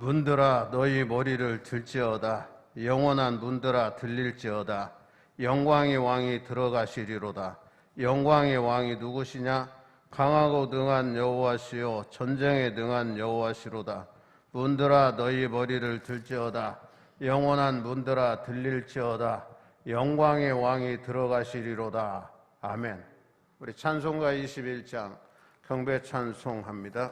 문들아 너희 머리를 들지어다. 영원한 문들아 들릴지어다. 영광의 왕이 들어가시리로다. 영광의 왕이 누구시냐? 강하고 능한 여호와시요 전쟁에 능한 여호와시로다. 문들아 너희 머리를 들지어다. 영원한 문들아 들릴지어다. 영광의 왕이 들어가시리로다. 아멘. 우리 찬송가 21장 경배 찬송합니다.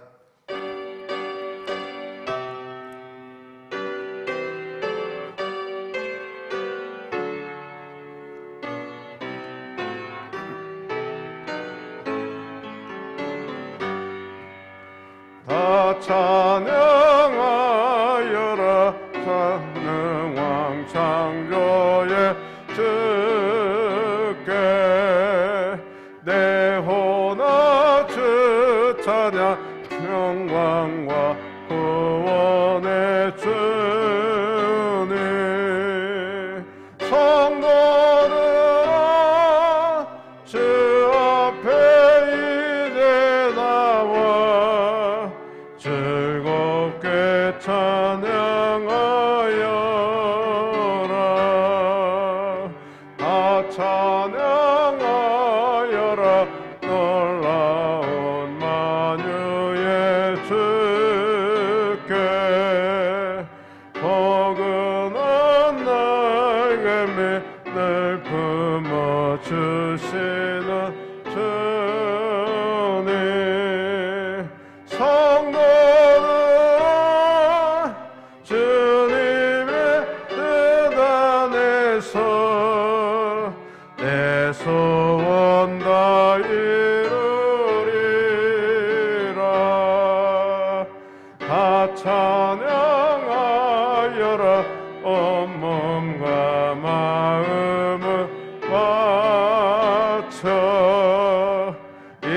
다 찬양하여라 전능왕 창조의 주께 내 혼아 주 찬양 영광과 구원의 주님 성도들아 주 앞에 이제 나와 즐겁게 찬양하여라. 다 찬양하여라. 놀라운 만유의 주께 포근한 날개 믿을 품어주시는 주님 성도들아 주님의 뜻 안에서 내 소원 다 이루리라. 다 찬양하여라. 온 몸과 마음을 바쳐 이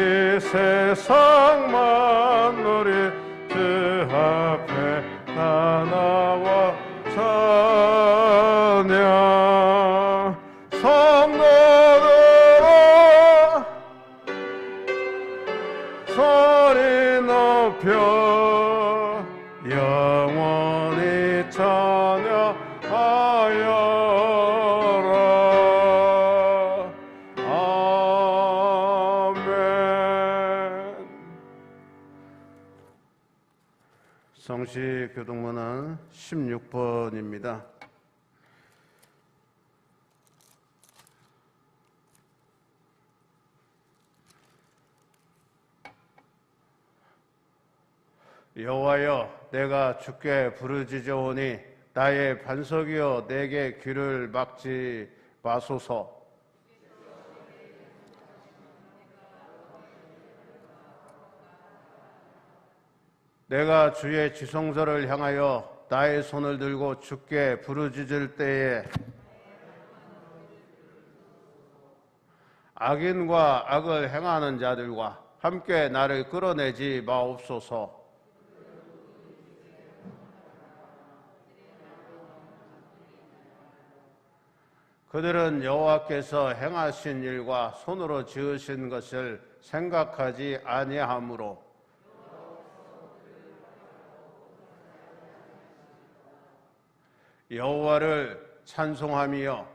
세상 만물이 주 앞에 다 나와 찬양 성도들아 소리 높여 영원히 찬양하여라. 아멘. 성시 교동문은 16번입니다. 여호와여 내가 주께 부르짖어오니 나의 반석이여 내게 귀를 막지 마소서. 내가 주의 지성소를 향하여 나의 손을 들고 주께 부르짖을 때에 악인과 악을 행하는 자들과 함께 나를 끌어내지 마옵소서. 그들은 여호와께서 행하신 일과 손으로 지으신 것을 생각하지 아니하므로 여호와를 찬송하며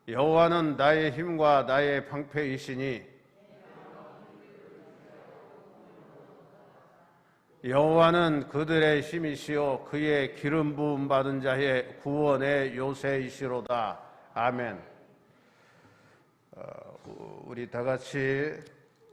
여호와는 나의 힘과 나의 방패이시니 여호와는 그들의 힘이시요 그의 기름 부음 받은 자의 구원의 요새이시로다. 아멘. 우리 다 같이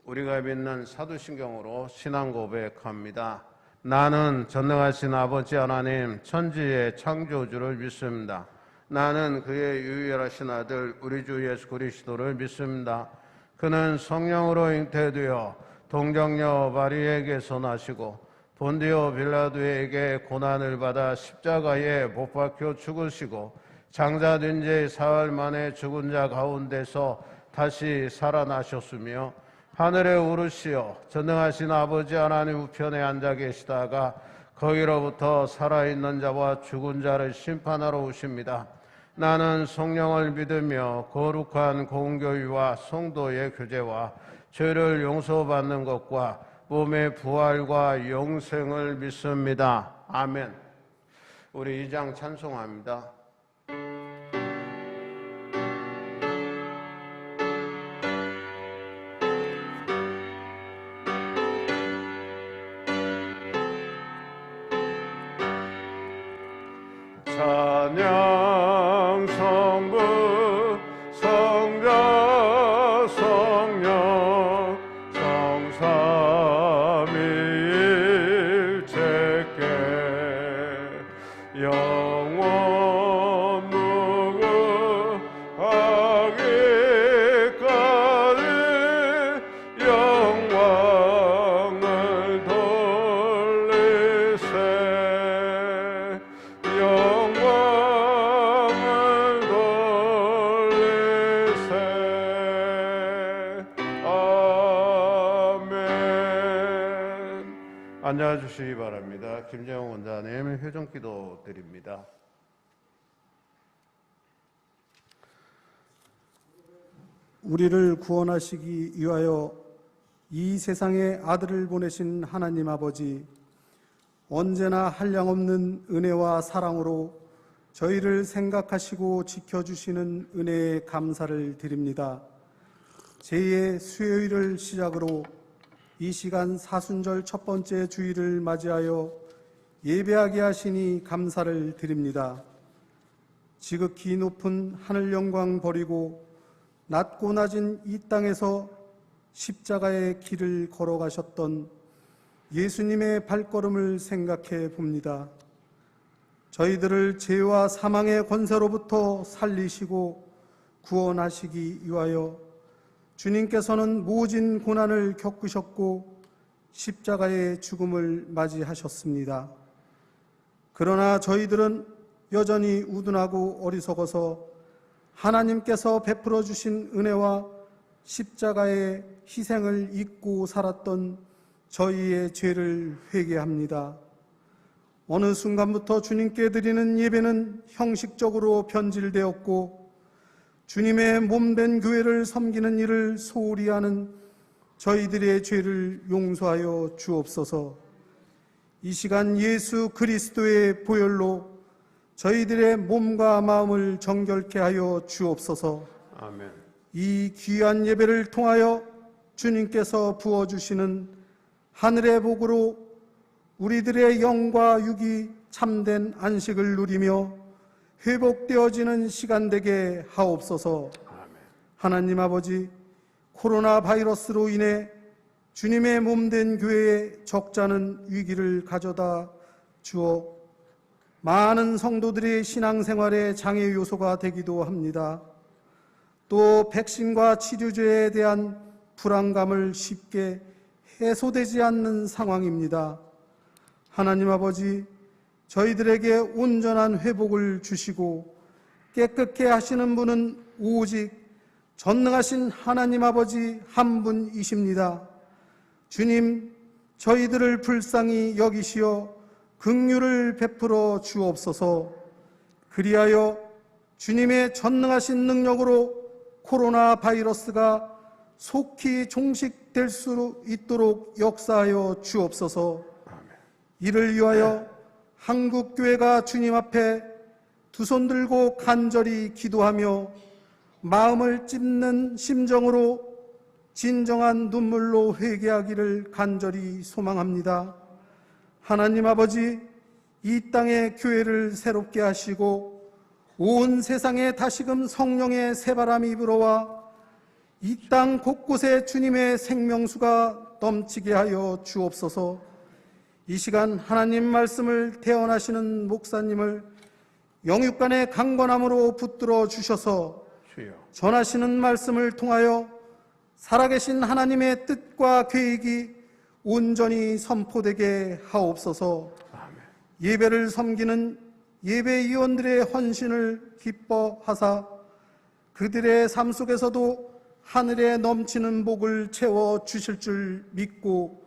우리가 믿는 사도신경으로 신앙 고백합니다. 나는 전능하신 아버지 하나님 천지의 창조주를 믿습니다. 나는 그의 유일하신 아들 우리 주 예수 그리스도를 믿습니다. 그는 성령으로 잉태되어 동정녀 마리에게서 나시고 본디오 빌라도에게 고난을 받아 십자가에 못 박혀 죽으시고 장사된 지 사흘 만에 죽은 자 가운데서 다시 살아나셨으며 하늘에 오르시어 전능하신 아버지 하나님 우편에 앉아 계시다가 거기로부터 살아있는 자와 죽은 자를 심판하러 오십니다. 나는 성령을 믿으며 거룩한 공교회와 성도의 교제와 죄를 용서받는 것과 몸의 부활과 영생을 믿습니다. 아멘. 우리 2장 찬송합니다. 찬양 성부 성자 성령 성삼위일체께 영원 무궁하기까지 영광을 돌리세 앉아주시기 바랍니다. 김재영 원장님 회종기도 드립니다. 우리를 구원하시기 위하여 이 세상에 아들을 보내신 하나님 아버지, 언제나 한량없는 은혜와 사랑으로 저희를 생각하시고 지켜주시는 은혜에 감사를 드립니다. 제2의 수요일을 시작으로 이 시간 사순절 첫 번째 주일을 맞이하여 예배하게 하시니 감사를 드립니다. 지극히 높은 하늘 영광 버리고 낮고 낮은 이 땅에서 십자가의 길을 걸어가셨던 예수님의 발걸음을 생각해 봅니다. 저희들을 죄와 사망의 권세로부터 살리시고 구원하시기 위하여 주님께서는 모진 고난을 겪으셨고 십자가의 죽음을 맞이하셨습니다. 그러나 저희들은 여전히 우둔하고 어리석어서 하나님께서 베풀어 주신 은혜와 십자가의 희생을 잊고 살았던 저희의 죄를 회개합니다. 어느 순간부터 주님께 드리는 예배는 형식적으로 변질되었고 주님의 몸된 교회를 섬기는 일을 소홀히 하는 저희들의 죄를 용서하여 주옵소서. 이 시간 예수 그리스도의 보혈로 저희들의 몸과 마음을 정결케 하여 주옵소서. 아멘. 이 귀한 예배를 통하여 주님께서 부어주시는 하늘의 복으로 우리들의 영과 육이 참된 안식을 누리며 회복되어지는 시간 되게 하옵소서. 하나님 아버지, 코로나 바이러스로 인해 주님의 몸된 교회에 적잖은 위기를 가져다 주어 많은 성도들의 신앙생활에 장애 요소가 되기도 합니다. 또 백신과 치료제에 대한 불안감을 쉽게 해소되지 않는 상황입니다. 하나님 아버지, 저희들에게 온전한 회복을 주시고 깨끗게 하시는 분은 오직 전능하신 하나님 아버지 한 분이십니다. 주님, 저희들을 불쌍히 여기시어 긍휼을 베풀어 주옵소서. 그리하여 주님의 전능하신 능력으로 코로나 바이러스가 속히 종식될 수 있도록 역사하여 주옵소서. 이를 위하여 한국교회가 주님 앞에 두 손 들고 간절히 기도하며 마음을 찢는 심정으로 진정한 눈물로 회개하기를 간절히 소망합니다. 하나님 아버지, 이 땅의 교회를 새롭게 하시고 온 세상에 다시금 성령의 새바람이 불어와 이 땅 곳곳에 주님의 생명수가 넘치게 하여 주옵소서. 이 시간 하나님 말씀을 대언하시는 목사님을 영육간의 강건함으로 붙들어 주셔서 전하시는 말씀을 통하여 살아계신 하나님의 뜻과 계획이 온전히 선포되게 하옵소서. 예배를 섬기는 예배위원들의 헌신을 기뻐하사 그들의 삶 속에서도 하늘에 넘치는 복을 채워 주실 줄 믿고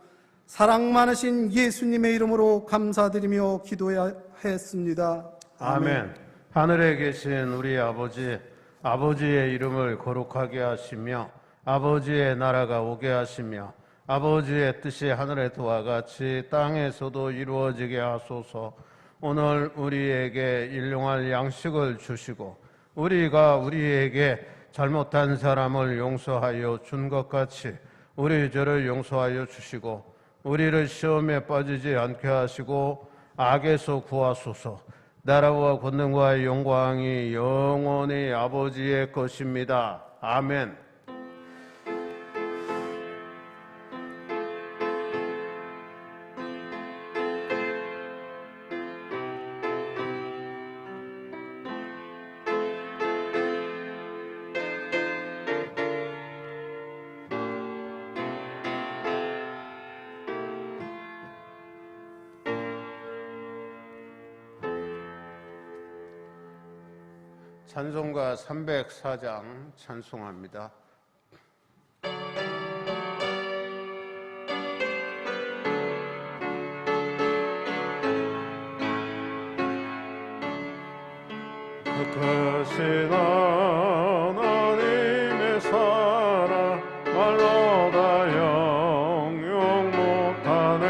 사랑 많으신 예수님의 이름으로 감사드리며 기도했습니다. 아멘. 하늘에 계신 우리 아버지, 아버지의 이름을 거룩하게 하시며 아버지의 나라가 오게 하시며 아버지의 뜻이 하늘에서와 같이 땅에서도 이루어지게 하소서. 오늘 우리에게 일용할 양식을 주시고 우리가 우리에게 잘못한 사람을 용서하여 준 것 같이 우리 죄를 용서하여 주시고 우리를 시험에 빠지지 않게 하시고 악에서 구하소서. 나라와 권능과 영광이 영원히 아버지의 것입니다. 아멘. 찬송가 304장 찬송합니다. 크신 하나님의 사랑 말로 다 영용 못하네.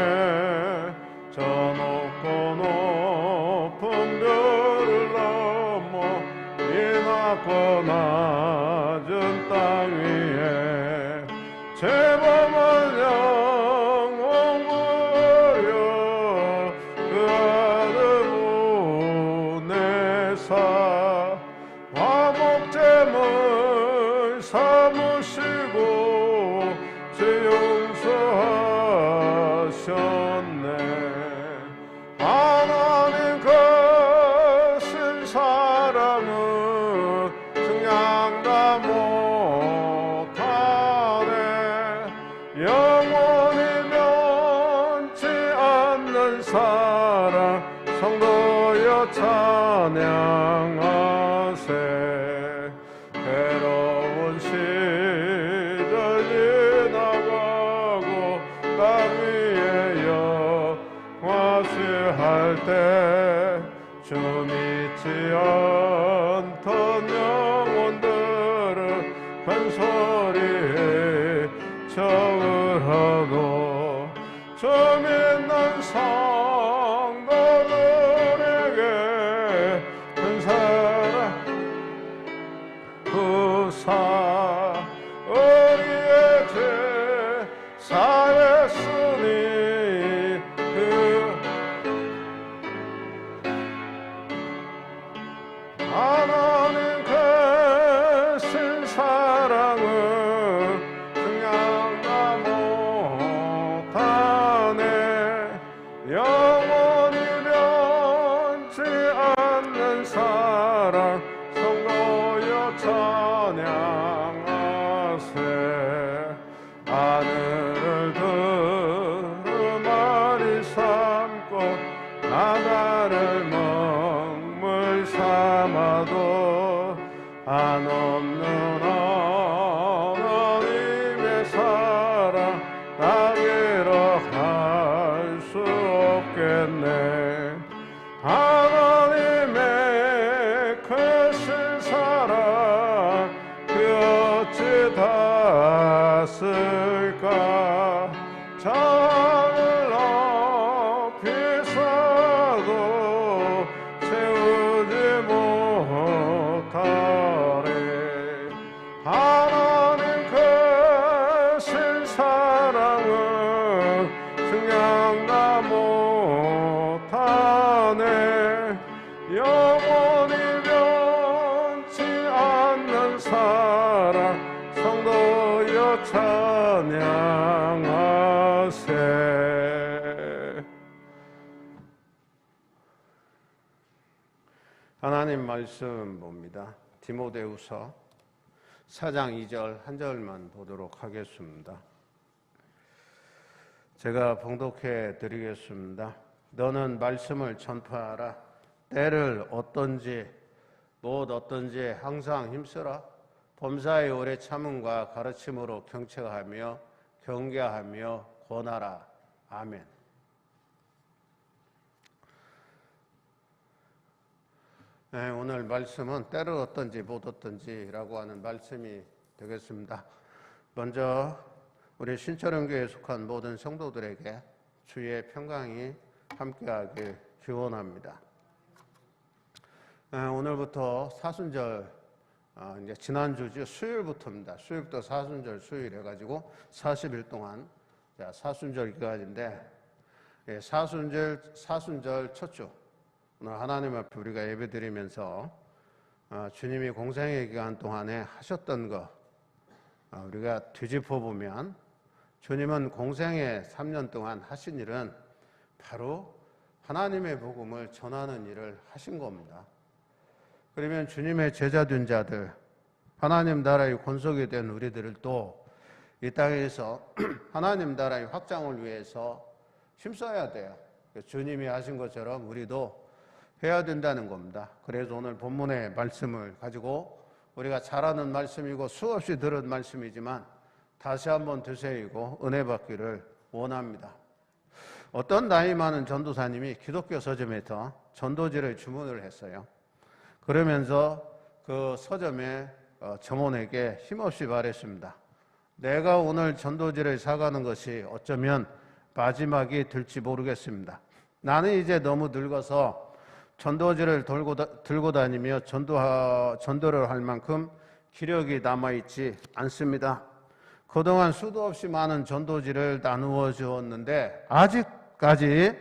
저 높고 높은 별을 넘어 이 낮고 낮은 땅 위에 죄범한 영혼 구하려 그 아들 보내사 화목제물 삼으시고 죄 용서하셨네. 하나님 크신 사랑은 증량다 못하네. 영원히 변치 않는 사랑 성도여 찬양하세. 괴로운 시절 지나가고 땅 위에 영화시할 때 주 믿지 않던 영혼들은 큰 소리에 절하고 주 믿는 성도들에게 큰 사랑 구사 우리의 죄 사했으니 그 하나님 크신 사랑은 증량다 못하네. 영원히 변치 않는 사랑 성도여 찬양하세. 하늘을 두루마리 삼고 나라를 먹물 삼아도 한없는 하나님의 사랑 나기로 할 수 없겠네. 하나님의 크신 사랑 그 어찌 닿았을까. 장을 높이 쌓아도 채우지 못하리. 하나님 크신 사랑은 증량다 못하네. 영원히 변치 않는 사랑 성도여 찬양하세. 하나님 말씀 봅니다. 디모데후서 4장 2절 한 절만 보도록 하겠습니다. 제가 봉독해 드리겠습니다. 너는 말씀을 전파하라. 때를 어떤지 못 어떤지 항상 힘쓰라. 범사의 오래 참음과 가르침으로 경책하며 경계하며 권하라. 아멘. 네, 오늘 말씀은 때를 어떤지 못 어떤지라고 하는 말씀이 되겠습니다. 먼저 우리 신철원교회에 속한 모든 성도들에게 주의 평강이 함께하길 기원합니다. 오늘부터 사순절, 이제 지난주 수요일부터입니다. 수요일부터 사순절 수요일 해가지고 40일 동안 사순절 기간인데, 사순절 첫 주, 오늘 하나님 앞에 우리가 예배드리면서 주님이 공생의 기간 동안에 하셨던 거 우리가 뒤집어보면, 주님은 공생의 3년 동안 하신 일은 바로 하나님의 복음을 전하는 일을 하신 겁니다. 그러면 주님의 제자된 자들, 하나님 나라의 권속이 된 우리들을 또 이 땅에서 하나님 나라의 확장을 위해서 힘써야 돼요. 주님이 하신 것처럼 우리도 해야 된다는 겁니다. 그래서 오늘 본문의 말씀을 가지고, 우리가 잘 아는 말씀이고 수없이 들은 말씀이지만 다시 한번 되새기고 은혜 받기를 원합니다. 어떤 나이 많은 전도사님이 기독교 서점에서 전도지를 주문을 했어요. 그러면서 그 서점의 점원에게 힘없이 말했습니다. 내가 오늘 전도지를 사가는 것이 어쩌면 마지막이 될지 모르겠습니다. 나는 이제 너무 늙어서 전도지를 들고 다니며 전도를 할 만큼 기력이 남아있지 않습니다. 그동안 수도 없이 많은 전도지를 나누어 주었는데 아직까지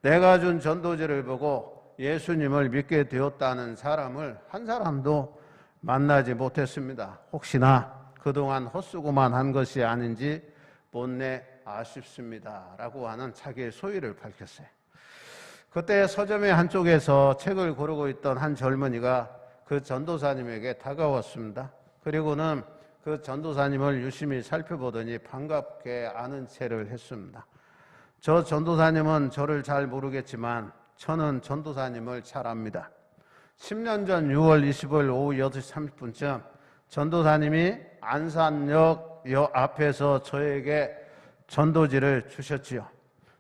내가 준 전도지를 보고 예수님을 믿게 되었다는 사람을 한 사람도 만나지 못했습니다. 혹시나 그동안 헛수고만 한 것이 아닌지 못내 아쉽습니다 라고 하는 자기의 소위를 밝혔어요. 그때 서점의 한쪽에서 책을 고르고 있던 한 젊은이가 그 전도사님에게 다가왔습니다. 그리고는 그 전도사님을 유심히 살펴보더니 반갑게 아는 체를 했습니다. 저 전도사님은 저를 잘 모르겠지만 저는 전도사님을 잘 압니다. 10년 전 6월 25일 오후 8시 30분쯤 전도사님이 안산역 앞에서 저에게 전도지를 주셨지요.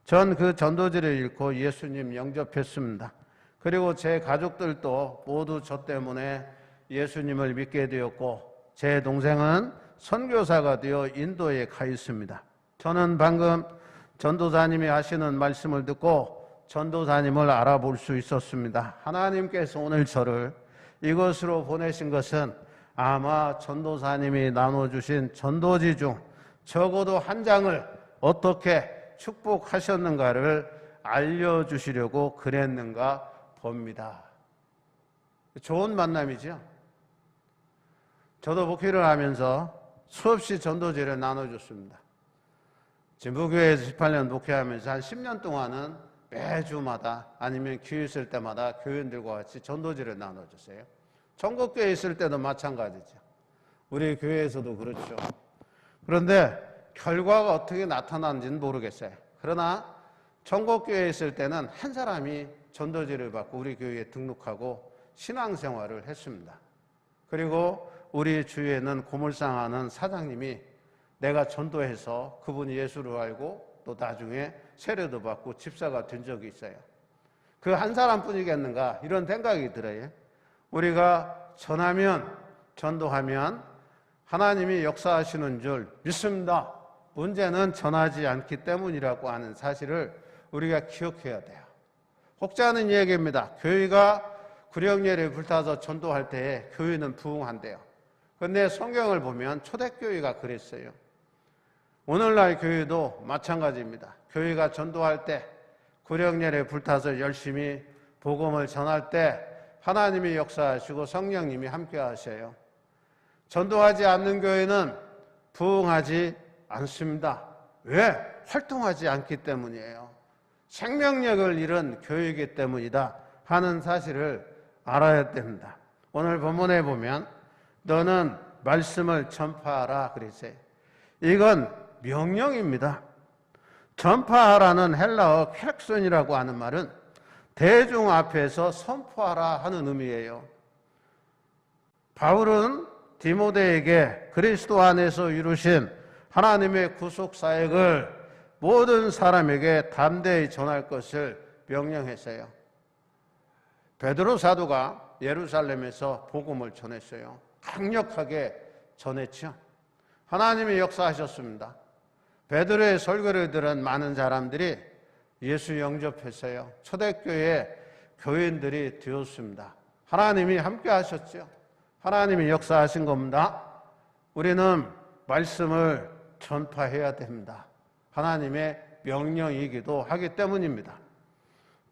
전 그 전도지를 읽고 예수님 영접했습니다. 그리고 제 가족들도 모두 저 때문에 예수님을 믿게 되었고, 제 동생은 선교사가 되어 인도에 가 있습니다. 저는 방금 전도사님이 하시는 말씀을 듣고 전도사님을 알아볼 수 있었습니다. 하나님께서 오늘 저를 이곳으로 보내신 것은 아마 전도사님이 나눠주신 전도지 중 적어도 한 장을 어떻게 축복하셨는가를 알려주시려고 그랬는가 봅니다. 좋은 만남이죠. 저도 목회를 하면서 수없이 전도지를 나눠줬습니다. 진부교회에서 18년 목회하면서 한 10년 동안은 매주마다 아니면 기회 있을 때마다 교인들과 같이 전도지를 나눠줬어요. 전국교회에 있을 때도 마찬가지죠. 우리 교회에서도 그렇죠. 그런데 결과가 어떻게 나타나는지는 모르겠어요. 그러나 전국교회에 있을 때는 한 사람이 전도지를 받고 우리 교회에 등록하고 신앙생활을 했습니다. 그리고 우리 주위에는 고물상하는 사장님이 내가 전도해서 그분이 예수를 알고 또 나중에 세례도 받고 집사가 된 적이 있어요. 그 한 사람뿐이겠는가 이런 생각이 들어요. 우리가 전하면, 전도하면 하나님이 역사하시는 줄 믿습니다. 문제는 전하지 않기 때문이라고 하는 사실을 우리가 기억해야 돼요. 혹자는 얘기입니다. 교회가 구령예를 불타서 전도할 때에 교회는 부흥한대요. 그런데 성경을 보면 초대교회가 그랬어요. 오늘날 교회도 마찬가지입니다. 교회가 전도할 때, 구령예를 불타서 열심히 복음을 전할 때 하나님이 역사하시고 성령님이 함께 하셔요. 전도하지 않는 교회는 부흥하지 않습니다. 왜? 활동하지 않기 때문이에요. 생명력을 잃은 교회이기 때문이다 하는 사실을 알아야 됩니다. 오늘 본문에 보면 너는 말씀을 전파하라 그랬어요. 이건 명령입니다. 전파하라는 헬라어 켈렉손이라고 하는 말은 대중 앞에서 선포하라 하는 의미예요. 바울은 디모데에게 그리스도 안에서 이루신 하나님의 구속 사역을 모든 사람에게 담대히 전할 것을 명령했어요. 베드로 사도가 예루살렘에서 복음을 전했어요. 강력하게 전했죠. 하나님이 역사하셨습니다. 베드로의 설교를 들은 많은 사람들이 예수 영접했어요. 초대교회 교인들이 되었습니다. 하나님이 함께 하셨죠. 하나님이 역사하신 겁니다. 우리는 말씀을 전파해야 됩니다. 하나님의 명령이기도 하기 때문입니다.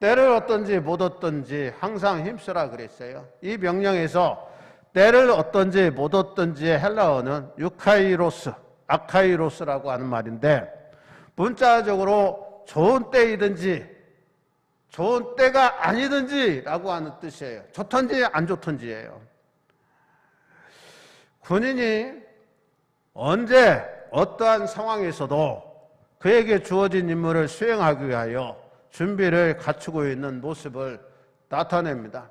때를 얻든지 못 얻든지 항상 힘쓰라 그랬어요. 이 명령에서 때를 얻든지 못 얻든지의 헬라어는 유카이로스, 아카이로스라고 하는 말인데, 문자적으로 좋은 때이든지 좋은 때가 아니든지 라고 하는 뜻이에요. 좋든지 안 좋든지예요. 군인이 언제 어떠한 상황에서도 그에게 주어진 임무를 수행하기 위하여 준비를 갖추고 있는 모습을 나타냅니다.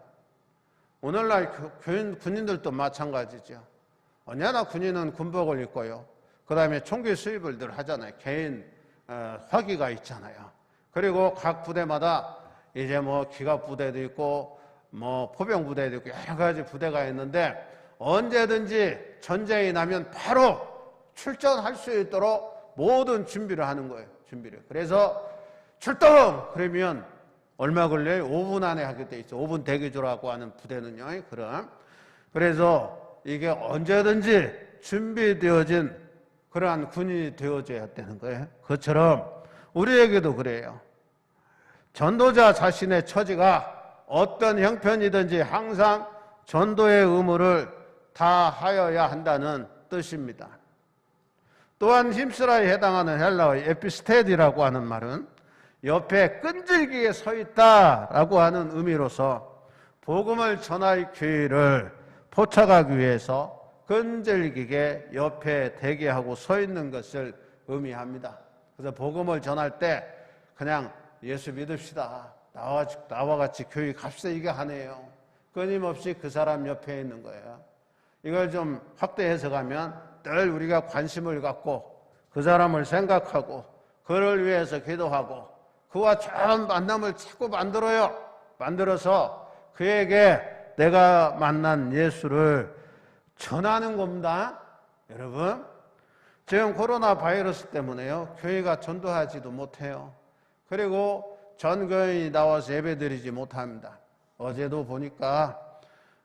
오늘날 군인들도 마찬가지죠. 언제나 군인은 군복을 입고요. 그 다음에 총기 수입을 늘 하잖아요. 개인 화기가 있잖아요. 그리고 각 부대마다 이제 뭐 기갑 부대도 있고 뭐 포병 부대도 있고 여러 가지 부대가 있는데, 언제든지 전쟁이 나면 바로 출전할 수 있도록 모든 준비를 하는 거예요. 준비를. 그래서 출동! 그러면 얼마 걸려요? 5분 안에 하게 돼 있어. 5분 대기조라고 하는 부대는요. 그래서 이게 언제든지 준비되어진 그러한 군인이 되어져야 되는 거예요. 그것처럼 우리에게도 그래요. 전도자 자신의 처지가 어떤 형편이든지 항상 전도의 의무를 다하여야 한다는 뜻입니다. 또한 힘쓰라에 해당하는 헬라어의 에피스테디라고 하는 말은 옆에 끈질기게 서 있다라고 하는 의미로서 복음을 전할 기회를 포착하기 위해서 끈질기게 옆에 대기하고 서 있는 것을 의미합니다. 그래서 복음을 전할 때 그냥 예수 믿읍시다, 나와 같이 교회 갑시다, 이게 아니에요. 끊임없이 그 사람 옆에 있는 거예요. 이걸 좀 확대 해석하면 늘 우리가 관심을 갖고 그 사람을 생각하고 그를 위해서 기도하고 그와 좋은 만남을 자꾸 만들어서 그에게 내가 만난 예수를 전하는 겁니다. 여러분, 지금 코로나 바이러스 때문에요, 교회가 전도하지도 못해요. 그리고 전 교인이 나와서 예배드리지 못합니다. 어제도 보니까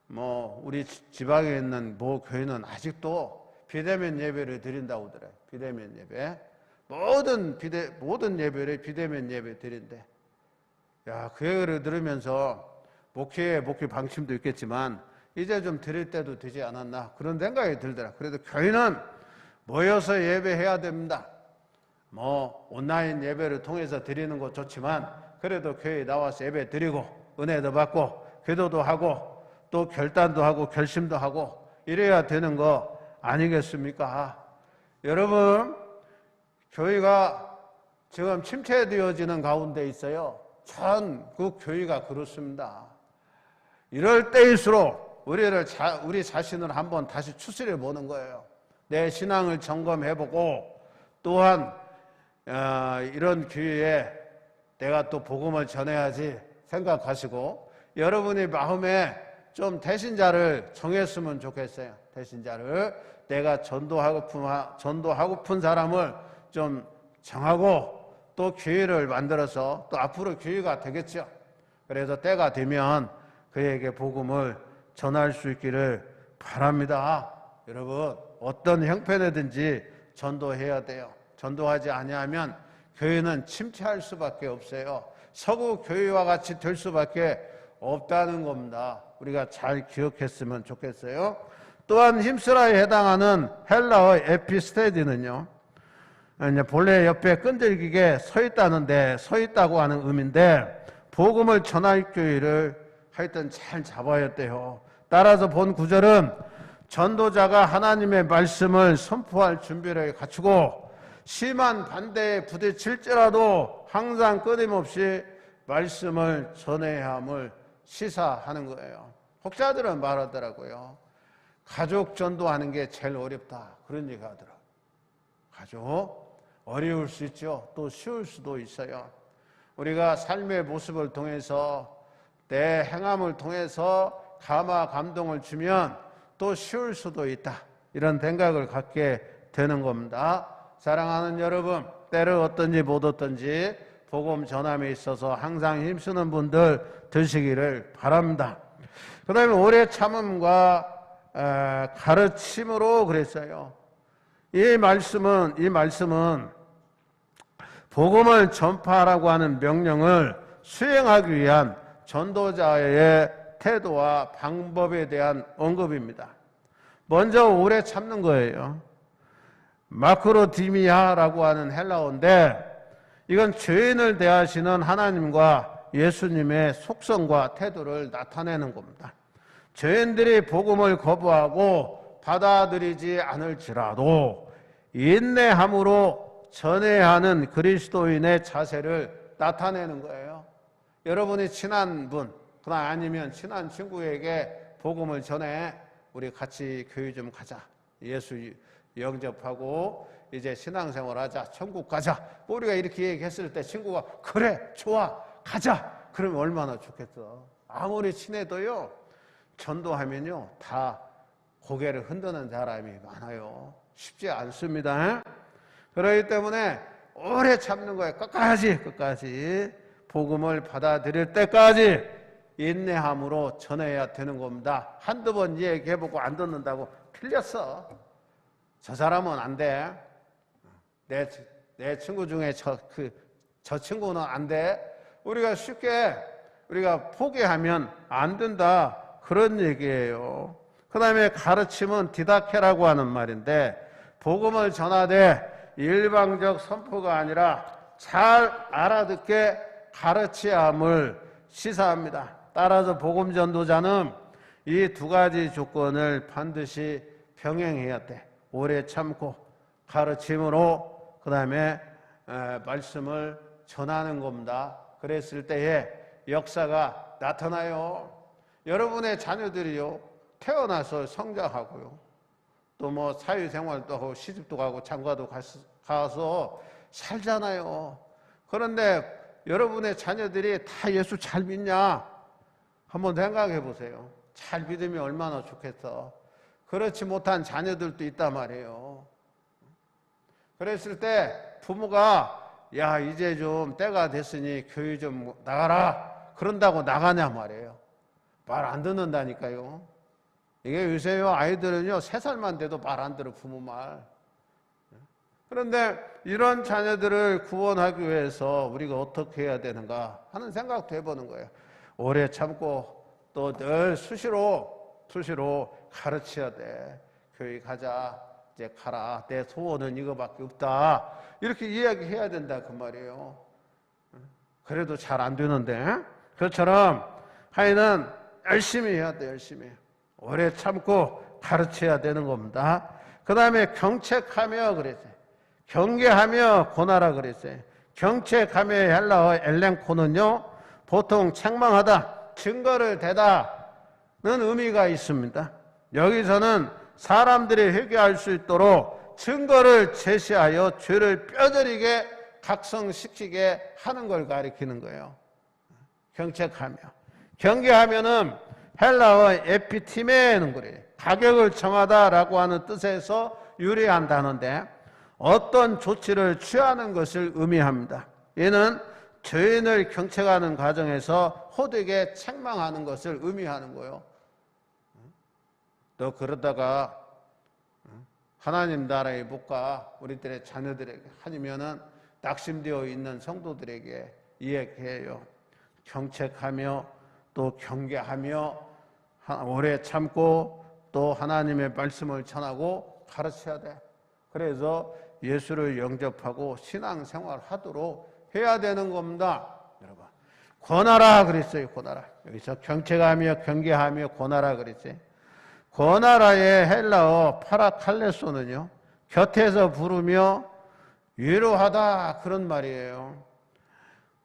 뭐 우리 지방에 있는 모 교회는 아직도 비대면 예배를 드린다고 하더라고요. 비대면 예배. 모든 예배를 비대면 예배 드린대. 야, 그 얘기를 들으면서 목회 방침도 있겠지만 이제 좀 드릴 때도 되지 않았나 그런 생각이 들더라. 그래도 교회는 모여서 예배해야 됩니다. 뭐 온라인 예배를 통해서 드리는 것 좋지만 그래도 교회에 나와서 예배 드리고 은혜도 받고 기도도 하고 또 결단도 하고 결심도 하고 이래야 되는 거 아니겠습니까? 여러분, 교회가 지금 침체되어지는 가운데 있어요. 전국 교회가 그렇습니다. 이럴 때일수록 우리 자신을 한번 다시 추스려 보는 거예요. 내 신앙을 점검해보고 또한 이런 기회에 내가 또 복음을 전해야지 생각하시고 여러분의 마음에 좀 대신자를 정했으면 좋겠어요. 대신자를 내가 전도하고픈 사람을 좀 정하고 또 기회를 만들어서 또 앞으로 기회가 되겠죠. 그래서 때가 되면 그에게 복음을 전할 수 있기를 바랍니다. 여러분, 어떤 형편이든지 전도해야 돼요. 전도하지 아니하면 교회는 침체할 수밖에 없어요. 서구 교회와 같이 될 수밖에 없다는 겁니다. 우리가 잘 기억했으면 좋겠어요. 또한 힘쓰라에 해당하는 헬라어 에피스테디는요, 본래 옆에 끈질기게 서 있다는데 서 있다고 하는 의미인데 복음을 전할 교회를 하여튼 잘 잡아야 돼요. 따라서 본 구절은 전도자가 하나님의 말씀을 선포할 준비를 갖추고 심한 반대에 부딪힐지라도 항상 끊임없이 말씀을 전해야 함을 시사하는 거예요. 혹자들은 말하더라고요. 가족 전도하는 게 제일 어렵다, 그런 얘기 하더라고요. 가족 어려울 수 있죠. 또 쉬울 수도 있어요. 우리가 삶의 모습을 통해서 내 행함을 통해서 감동을 주면 또 쉬울 수도 있다, 이런 생각을 갖게 되는 겁니다. 사랑하는 여러분, 때를 얻든지 못 얻든지 복음 전함에 있어서 항상 힘쓰는 분들 되시기를 바랍니다. 그 다음에 오래 참음과 가르침으로 그랬어요. 이 말씀은 복음을 전파하라고 하는 명령을 수행하기 위한 전도자의 태도와 방법에 대한 언급입니다. 먼저 오래 참는 거예요. 마크로디미아라고 하는 헬라어인데 이건 죄인을 대하시는 하나님과 예수님의 속성과 태도를 나타내는 겁니다. 죄인들이 복음을 거부하고 받아들이지 않을지라도 인내함으로 전해야 하는 그리스도인의 자세를 나타내는 거예요. 여러분이 친한 분, 그러나 아니면 친한 친구에게 복음을 전해 우리 같이 교회 좀 가자. 예수 영접하고 이제 신앙생활 하자. 천국 가자. 우리가 이렇게 얘기했을 때 친구가 그래 좋아 가자. 그러면 얼마나 좋겠어. 아무리 친해도요. 전도하면요. 다 고개를 흔드는 사람이 많아요. 쉽지 않습니다. 그렇기 때문에 오래 참는 거예요. 끝까지 복음을 받아들일 때까지 인내함으로 전해야 되는 겁니다. 한두 번 얘기해보고 안 듣는다고 틀렸어. 저 사람은 안 돼. 내 친구 중에 저 친구는 안 돼. 우리가 쉽게 우리가 포기하면 안 된다. 그런 얘기예요. 그 다음에 가르침은 디다케라고 하는 말인데 복음을 전하되 일방적 선포가 아니라 잘 알아듣게 가르쳐야 함을 시사합니다. 따라서 복음 전도자는 이 두 가지 조건을 반드시 병행해야 돼. 오래 참고 가르침으로 그 다음에 말씀을 전하는 겁니다. 그랬을 때에 역사가 나타나요. 여러분의 자녀들이요 태어나서 성장하고요 또 뭐 사회생활도 하고 시집도 가고 장가도 가서 살잖아요. 그런데 여러분의 자녀들이 다 예수 잘 믿냐? 한번 생각해 보세요. 잘 믿으면 얼마나 좋겠어. 그렇지 못한 자녀들도 있단 말이에요. 그랬을 때 부모가 야 이제 좀 때가 됐으니 교회 좀 나가라 그런다고 나가냐 말이에요. 말 안 듣는다니까요. 이게 요새요 아이들은요 3살만 돼도 말 안 들어 부모 말. 그런데 이런 자녀들을 구원하기 위해서 우리가 어떻게 해야 되는가 하는 생각도 해보는 거예요. 오래 참고 또 늘 수시로 가르쳐야 돼. 교회 가자. 이제 가라. 내 소원은 이거밖에 없다. 이렇게 이야기해야 된다 그 말이에요. 그래도 잘 안 되는데 그처럼 하여는 열심히 해야 돼. 열심히. 오래 참고 가르쳐야 되는 겁니다. 그 다음에 경책하며 그랬어요. 경계하며 고나라 그랬어요. 경책하며 헬라어 엘렌코는요 보통 책망하다, 증거를 대다는 의미가 있습니다. 여기서는 사람들이 회개할 수 있도록 증거를 제시하여 죄를 뼈저리게 각성시키게 하는 걸 가리키는 거예요. 경책하며. 경계하면은 헬라어 에피티메는 그래요. 가격을 정하다라고 하는 뜻에서 유래한 단어인데 어떤 조치를 취하는 것을 의미합니다. 이는 죄인을 경책하는 과정에서 호되게 책망하는 것을 의미하는 거예요. 또 그러다가 하나님 나라에 못 가 우리들의 자녀들에게 아니면은 낙심되어 있는 성도들에게 이야기해요. 경책하며 또 경계하며 오래 참고 또 하나님의 말씀을 전하고 가르쳐야 돼. 그래서 예수를 영접하고 신앙생활 하도록 해야 되는 겁니다. 여러분 권하라 그랬어요. 권하라. 여기서 경책하며 경계하며 권하라 그랬어요. 권하라의 헬라어 파라칼레소는요 곁에서 부르며 위로하다 그런 말이에요.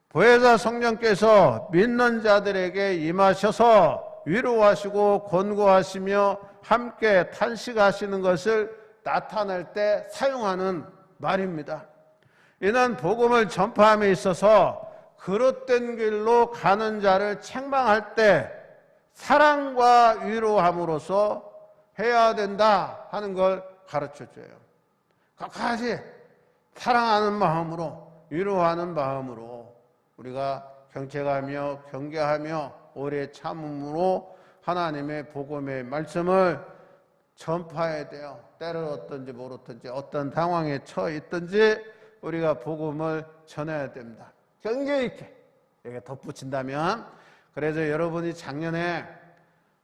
보혜사 성령께서 믿는 자들에게 임하셔서 위로하시고 권고하시며 함께 탄식하시는 것을 나타낼 때 사용하는 말입니다. 이는 복음을 전파함에 있어서 그릇된 길로 가는 자를 책망할 때 사랑과 위로함으로써 해야 된다 하는 걸 가르쳐줘요. 끝까지 사랑하는 마음으로, 위로하는 마음으로 우리가 경책하며 경계하며 오래 참음으로 하나님의 복음의 말씀을 전파해야 돼요. 때를 어떤지 모르든지 어떤 상황에 처해 있든지 우리가 복음을 전해야 됩니다. 경계 있게 이렇게 덧붙인다면, 그래서 여러분이 작년에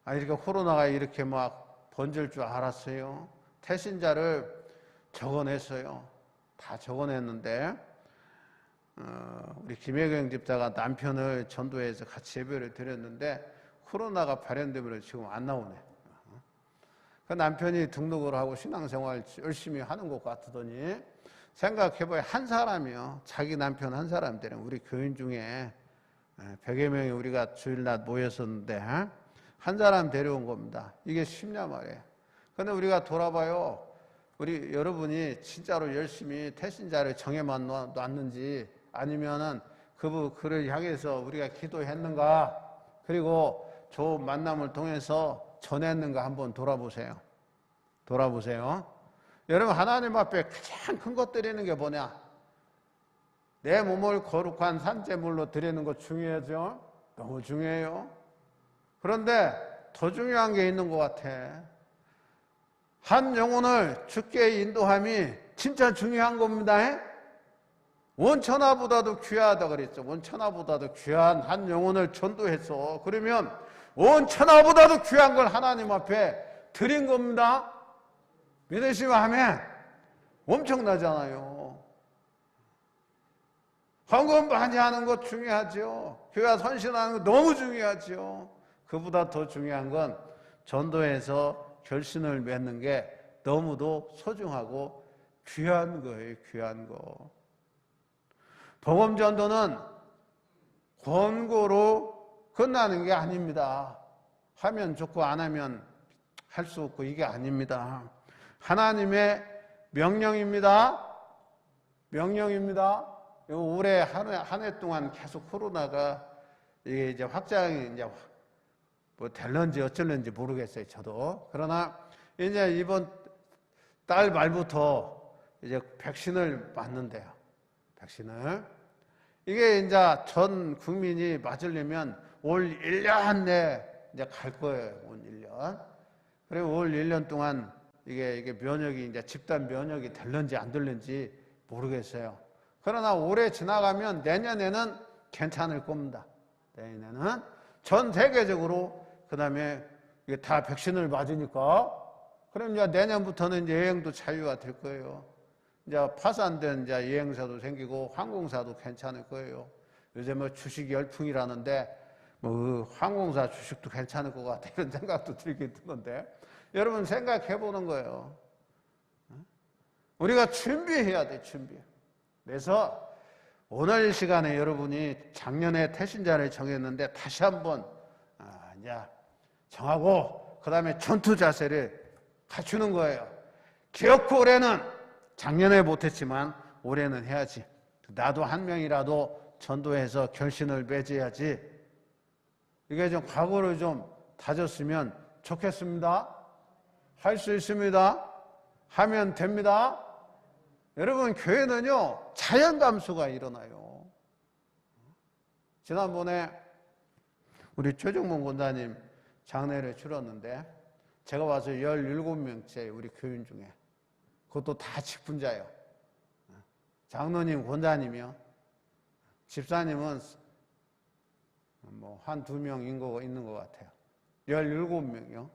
이렇게 코로나가 이렇게 막 번질 줄 알았어요. 태신자를 적어냈어요. 다 적어냈는데 우리 김혜경 집사가 남편을 전도해서 같이 예배를 드렸는데 코로나가 발현되면 지금 안 나오네. 그 남편이 등록을 하고 신앙생활 열심히 하는 것 같더니, 생각해봐야 한 사람이요, 자기 남편 한 사람 되는 우리 교인 중에 100여 명이 우리가 주일날 모였었는데 한 사람 데려온 겁니다. 이게 쉽냐 말이에요. 그런데 우리가 돌아봐요. 우리 여러분이 진짜로 열심히 태신자를 정해만 놨는지, 아니면은 그를 향해서 우리가 기도했는가, 그리고 좋은 만남을 통해서 전했는가 한번 돌아보세요. 돌아보세요. 여러분, 하나님 앞에 가장 큰 것 드리는 게 뭐냐? 내 몸을 거룩한 산제물로 드리는 거 중요하죠? 너무 중요해요. 그런데 더 중요한 게 있는 것 같아. 한 영혼을 주께 인도함이 진짜 중요한 겁니다. 원천하보다도 귀하다 그랬죠. 원천하보다도 귀한 한 영혼을 전도했어. 그러면 원천하보다도 귀한 걸 하나님 앞에 드린 겁니다. 믿으시면 아멘. 엄청나잖아요. 헌금 많이 하는 것 중요하죠. 교회 선신하는 거 너무 중요하죠. 그보다 더 중요한 건 전도해서 결신을 맺는 게 너무도 소중하고 귀한 거예요. 귀한 거. 복음 전도는 권고로 끝나는 게 아닙니다. 하면 좋고 안 하면 할 수 없고 이게 아닙니다. 하나님의 명령입니다. 명령입니다. 올해 한 해 동안 계속 코로나가 이게 이제 확장이 이제 뭐 될런지 어쩔런지 모르겠어요. 저도. 그러나 이제 이번 달 말부터 이제 백신을 맞는데요. 백신을. 이게 이제 전 국민이 맞으려면 올 1년 내에 이제 갈 거예요. 올 1년. 그리고 올 1년 동안 이게 면역이 이제 집단 면역이 될런지 안 될런지 모르겠어요. 그러나 올해 지나가면 내년에는 괜찮을 겁니다. 내년에는 전 세계적으로 그다음에 이게 다 백신을 맞으니까 그럼 이제 내년부터는 이제 여행도 자유가 될 거예요. 이제 파산된 이제 여행사도 생기고 항공사도 괜찮을 거예요. 요새 뭐 주식 열풍이라는데 뭐 항공사 주식도 괜찮을 것 같아 이런 생각도 들게 드는데 여러분 생각해 보는 거예요. 우리가 준비해야 돼, 준비. 그래서 오늘 시간에 여러분이 작년에 태신자를 정했는데 다시 한번 이제 정하고 그 다음에 전투 자세를 갖추는 거예요. 기어코 올해는 작년에 못했지만 올해는 해야지. 나도 한 명이라도 전도해서 결신을 맺어야지. 이게 좀 각오를 좀 다졌으면 좋겠습니다. 할 수 있습니다. 하면 됩니다. 여러분, 교회는요 자연 감수가 일어나요. 지난번에 우리 최정문 권사님 장례를 치렀는데 제가 와서 17명째 우리 교인 중에 그것도 다 직분자예요. 장로님, 권사님이요. 집사님은 뭐 한두 명 있는 것 같아요. 17명이요.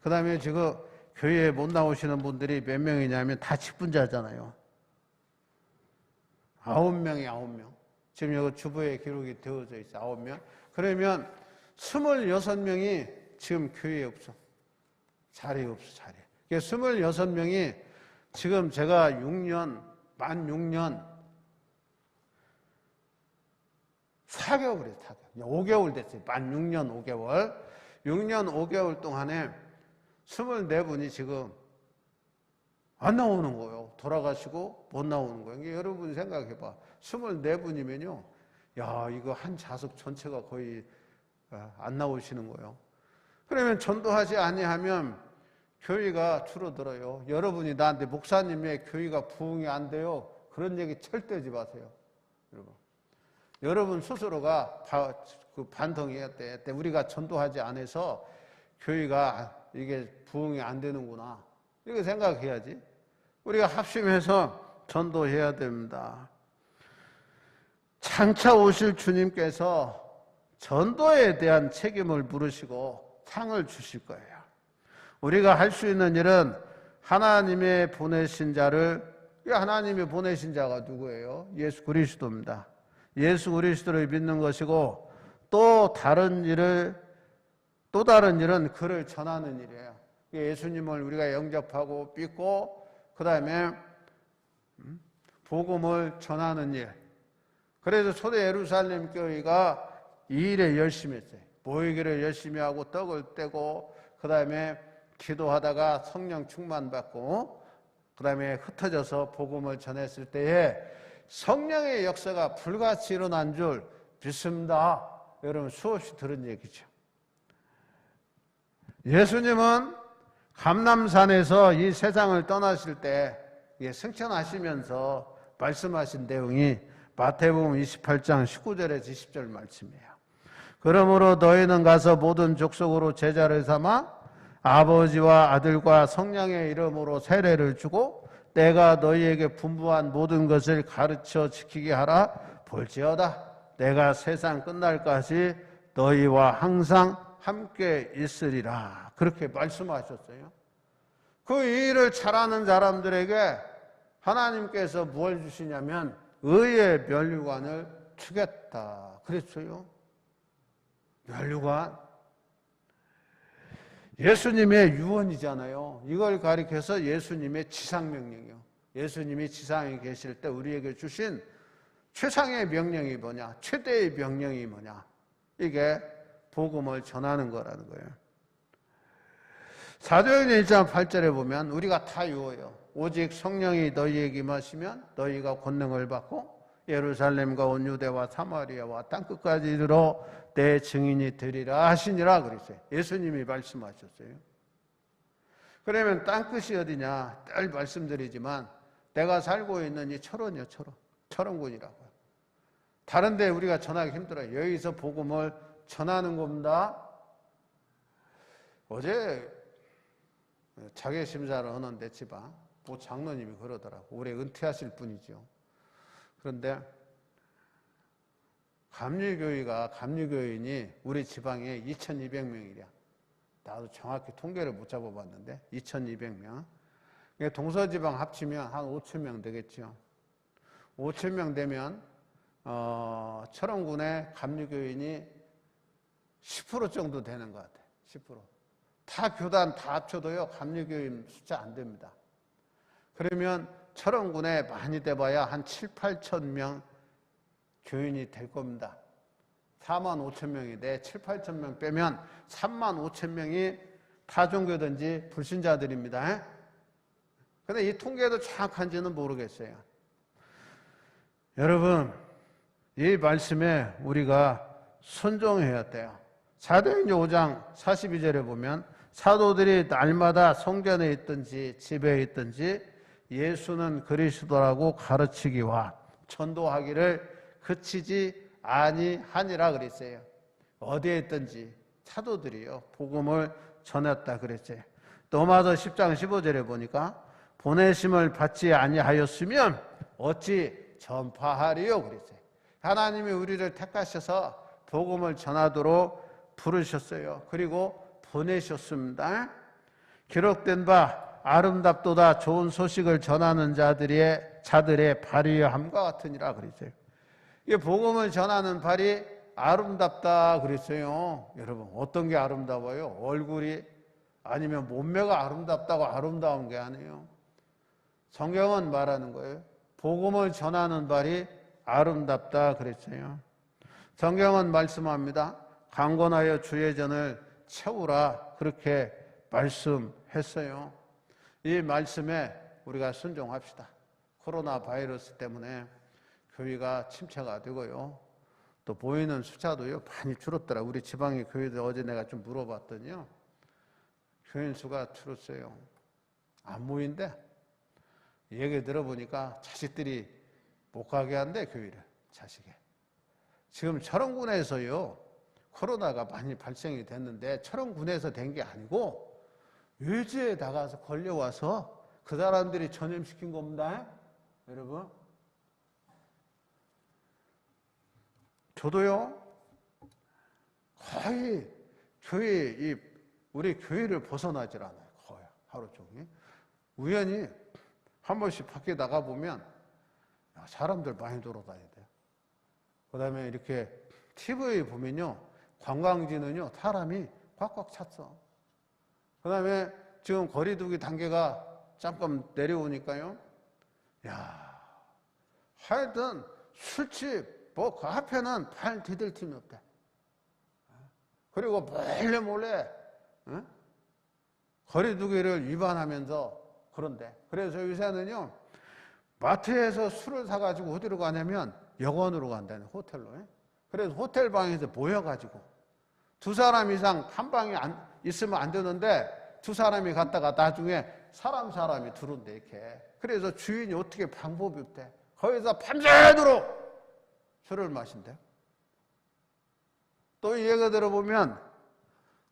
그 다음에 지금 교회에 못 나오시는 분들이 몇 명이냐면 다 직분자잖아요. 9명이. 지금 여기 주보에 기록이 되어져 있어. 9명. 그러면 26명이 지금 교회에 없어. 자리에 없어, 자리에. 26명이 지금 제가 만 6년 4개월이에요, 4개월. 5개월 됐어요. 만 6년 5개월. 6년 5개월 동안에 24분이 지금 안 나오는 거예요. 돌아가시고 못 나오는 거예요. 그러니까 여러분 생각해봐. 24분이면요. 야, 이거 한 좌석 전체가 거의 안 나오시는 거예요. 그러면 전도하지 아니하면 교회가 줄어들어요. 여러분이 나한테 목사님의 교회가 부흥이 안 돼요. 그런 얘기 절대 하지 마세요. 여러분 스스로가 반성해야 돼. 우리가 전도하지 않아서 교회가 이게 부흥이 안 되는구나. 이렇게 생각해야지. 우리가 합심해서 전도해야 됩니다. 장차 오실 주님께서 전도에 대한 책임을 물으시고 상을 주실 거예요. 우리가 할 수 있는 일은 하나님의 보내신 자를, 하나님이 보내신 자가 누구예요? 예수 그리스도입니다. 예수 그리스도를 믿는 것이고, 또 다른 일은 그를 전하는 일이에요. 예수님을 우리가 영접하고 믿고 그 다음에 복음을 전하는 일. 그래서 초대 예루살렘 교회가 이 일에 열심히 했어요. 모이기를 열심히 하고 떡을 떼고 그 다음에 기도하다가 성령 충만받고 그 다음에 흩어져서 복음을 전했을 때에 성령의 역사가 불같이 일어난 줄 믿습니다. 여러분 수없이 들은 얘기죠. 예수님은 감람산에서 이 세상을 떠나실 때 승천하시면서 말씀하신 내용이 마태복음 28장 19절에서 20절 말씀이에요. 그러므로 너희는 가서 모든 족속으로 제자를 삼아 아버지와 아들과 성령의 이름으로 세례를 주고 내가 너희에게 분부한 모든 것을 가르쳐 지키게 하라. 볼지어다 내가 세상 끝날까지 너희와 항상 함께 있으리라. 그렇게 말씀하셨어요. 그 일을 잘하는 사람들에게 하나님께서 뭘 주시냐면 의의 면류관을 주겠다 그랬어요. 면류관. 예수님의 유언이잖아요. 이걸 가리켜서 예수님의 지상명령이요. 예수님이 지상에 계실 때 우리에게 주신 최상의 명령이 뭐냐? 최대의 명령이 뭐냐? 이게 복음을 전하는 거라는 거예요. 사도행전 1장 8절에 보면 우리가 다 이거예요. 오직 성령이 너희에게 임하시면 너희가 권능을 받고 예루살렘과 온 유대와 사마리아와 땅끝까지 이르러 내 증인이 되리라 하시니라 그랬어요. 예수님이 말씀하셨어요. 그러면 땅끝이 어디냐? 늘 말씀드리지만 내가 살고 있는 이 철원이요, 철원군이라고요. 다른 데 우리가 전하기 힘들어요. 여기서 복음을 전하는 겁니다. 어제 자객심사를 하는데 지방 장로님이 그러더라고. 올해 은퇴하실 분이죠. 그런데 감리교인이 우리 지방에 2,200명이랴. 나도 정확히 통계를 못 잡아봤는데 2,200명. 동서지방 합치면 한 5,000명 되겠죠. 5,000명 되면 철원군의 감리교인이 10% 정도 되는 것 같아요. 10%. 다 교단 다 합쳐도요 감리교인 숫자 안 됩니다. 그러면 철원군에 많이 돼봐야 한 7, 8천 명 교인이 될 겁니다. 4만 5천 명인데 7, 8천 명 빼면 3만 5천 명이 타종교든지 불신자들입니다. 근데 이 통계도 정확한지는 모르겠어요. 여러분, 이 말씀에 우리가 순종해야 돼요. 사도행전 5장 42절에 보면 사도들이 날마다 성전에 있든지 집에 있든지 예수는 그리스도라고 가르치기와 전도하기를 그치지 아니하니라 그랬어요. 어디에 있든지 사도들이요 복음을 전했다 그랬어요. 로마서 10장 15절에 보니까 보내심을 받지 아니하였으면 어찌 전파하리요 그랬어요. 하나님이 우리를 택하셔서 복음을 전하도록 부르셨어요. 그리고 보내셨습니다. 기록된 바 아름답도다 좋은 소식을 전하는 자들의 발휘함과 같으니라 그랬어요. 이 복음을 전하는 발이 아름답다 그랬어요. 여러분 어떤 게 아름다워요? 얼굴이 아니면 몸매가 아름답다고 아름다운 게 아니에요. 성경은 말하는 거예요. 복음을 전하는 발이 아름답다 그랬어요. 성경은 말씀합니다. 강건하여 주의 전을 채우라 그렇게 말씀했어요. 이 말씀에 우리가 순종합시다. 코로나 바이러스 때문에 교회가 침체가 되고요. 또 보이는 숫자도요 많이 줄었더라. 우리 지방의 교회들 어제 내가 좀 물어봤더니요. 교인 수가 줄었어요. 안 모인대. 얘기 들어보니까 자식들이 못 가게 한대, 교회를. 자식이. 지금 철원군에서요, 코로나가 많이 발생이 됐는데 철원군에서 된 게 아니고 외지에 나가서 걸려와서 그 사람들이 전염시킨 겁니다. 여러분. 저도요, 거의 우리 교회를 벗어나질 않아요. 거의 하루 종일. 우연히 한 번씩 밖에 나가보면 사람들 많이 돌아다녀야 돼요. 그 다음에 이렇게 TV에 보면요, 관광지는요, 사람이 꽉꽉 찼어. 그 다음에 지금 거리두기 단계가 잠깐 내려오니까요, 야, 하여튼 술집, 뭐 그 앞에는 발 디딜 틈이 없대. 그리고 몰래 거리두기를 위반하면서 그런데. 그래서 요새는요, 마트에서 술을 사가지고 어디로 가냐면 여관으로 간다는, 호텔로. 그래서 호텔 방에서 모여가지고 두 사람 이상 한 방에 있으면 안 되는데 두 사람이 갔다가 나중에 사람이 들어온대, 이렇게. 그래서 주인이 어떻게 방법이 없대. 거기서 밤새도록 술을 마신대. 또 이 얘기 들어보면,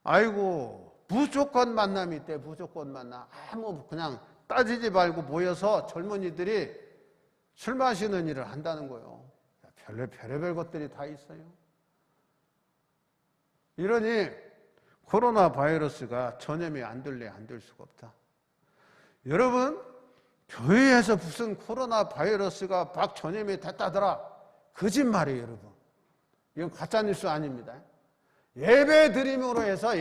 아이고, 무조건 만남이 있대, 무조건 만남. 아무 그냥 따지지 말고 모여서 젊은이들이 술 마시는 일을 한다는 거예요. 별의별 것들이 다 있어요. 이러니 코로나 바이러스가 전염이 안 될 수가 없다. 여러분, 교회에서 무슨 코로나 바이러스가 막 전염이 됐다더라. 거짓말이에요, 여러분. 이건 가짜뉴스 아닙니다. 예배드림으로 해서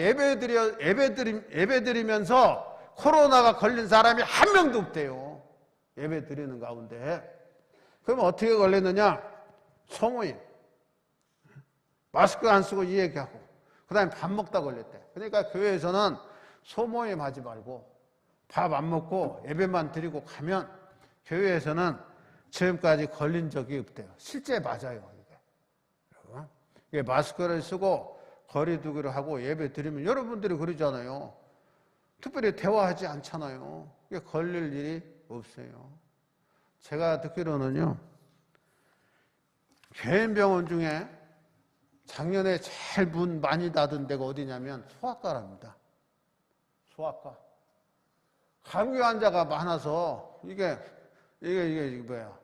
예배드리면서 코로나가 걸린 사람이 한 명도 없대요. 예배드리는 가운데. 그럼 어떻게 걸렸느냐? 소모임. 마스크 안 쓰고 이 얘기하고. 그 다음에 밥 먹다 걸렸대. 그러니까 교회에서는 소모임 하지 말고 밥 안 먹고 예배만 드리고 가면 교회에서는 지금까지 걸린 적이 없대요. 실제 맞아요. 이게 마스크를 쓰고 거리두기를 하고 예배 드리면 여러분들이 그러잖아요. 특별히 대화하지 않잖아요. 이게 걸릴 일이 없어요. 제가 듣기로는요, 개인 병원 중에 작년에 제일 문 많이 닫은 데가 어디냐면 소아과랍니다. 소아과. 감기 환자가 많아서 이게 뭐야.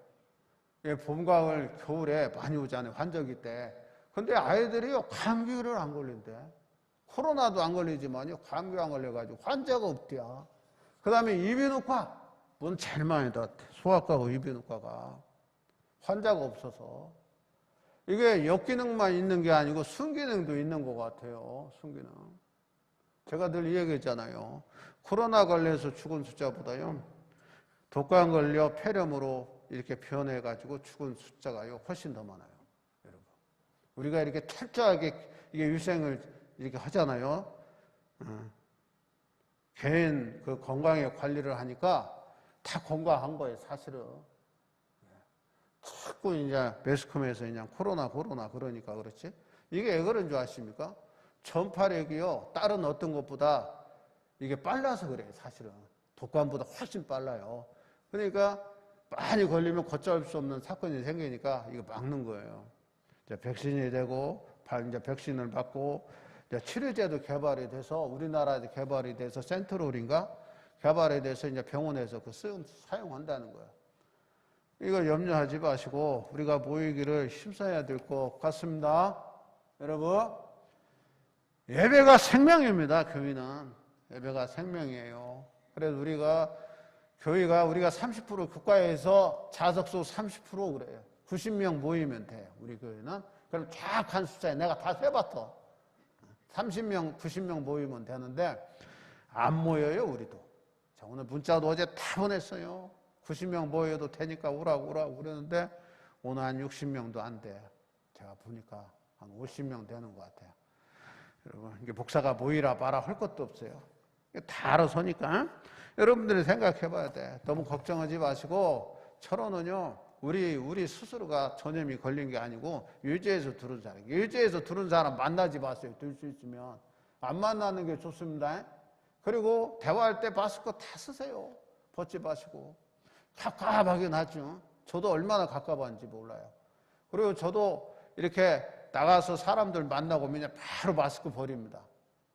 이게 봄, 가을, 겨울에 많이 오잖아요. 환절기 때. 근데 아이들이요, 감기를 안 걸린대. 코로나도 안 걸리지만요, 감기 안 걸려가지고 환자가 없대요. 그 다음에 이비인후과. 문 제일 많이 닫대. 소아과하고 이비인후과가. 환자가 없어서. 이게 역기능만 있는 게 아니고 순기능도 있는 것 같아요. 순기능. 제가 늘 이 얘기했잖아요. 코로나 걸려서 죽은 숫자보다요, 독감 걸려 폐렴으로 이렇게 변해가지고 죽은 숫자가요, 훨씬 더 많아요. 여러분. 우리가 이렇게 철저하게 이게 유생을 이렇게 하잖아요. 개인 그 건강의 관리를 하니까 다 건강한 거예요, 사실은. 자꾸 이제 매스컴에서 그냥 코로나 그러니까 그렇지. 이게 왜 그런 줄 아십니까? 전파력이요, 다른 어떤 것보다 이게 빨라서 그래요, 사실은. 독감보다 훨씬 빨라요. 그러니까 많이 걸리면 걷잡을 수 없는 사건이 생기니까 이거 막는 거예요. 이제 백신이 되고, 이제 백신을 맞고, 이제 치료제도 개발이 돼서, 우리나라에 개발이 돼서 센트롤인가? 개발이 돼서 이제 병원에서 사용한다는 거예요. 이거 염려하지 마시고 우리가 모이기를 힘써야 될 것 같습니다. 여러분, 예배가 생명입니다. 교회는 예배가 생명이에요. 그래서 교회가 우리가 30% 국가에서 자석수 30% 그래요. 90명 모이면 돼요. 우리 교회는. 그럼 정확한 숫자에 내가 다 세봤어. 30명, 90명 모이면 되는데 안 모여요, 우리도. 자, 오늘 문자도 어제 다 보냈어요. 90명 모여도 되니까 오라고 그러는데 오늘 한 60명도 안 돼. 제가 보니까 한 50명 되는 것 같아요. 여러분, 이게 목사가 모이라 마라 할 것도 없어요. 다 알아서니까 여러분들이 생각해 봐야 돼. 너무 걱정하지 마시고, 철원은요, 우리 스스로가 전염이 걸린 게 아니고 유죄에서 들은 사람. 유죄에서 들은 사람 만나지 마세요. 들 수 있으면. 안 만나는 게 좋습니다. 그리고 대화할 때 마스크 다 쓰세요. 벗지 마시고. 갑갑하게 나죠. 저도 얼마나 갑갑한지 몰라요. 그리고 저도 이렇게 나가서 사람들 만나고 그냥 바로 마스크 버립니다.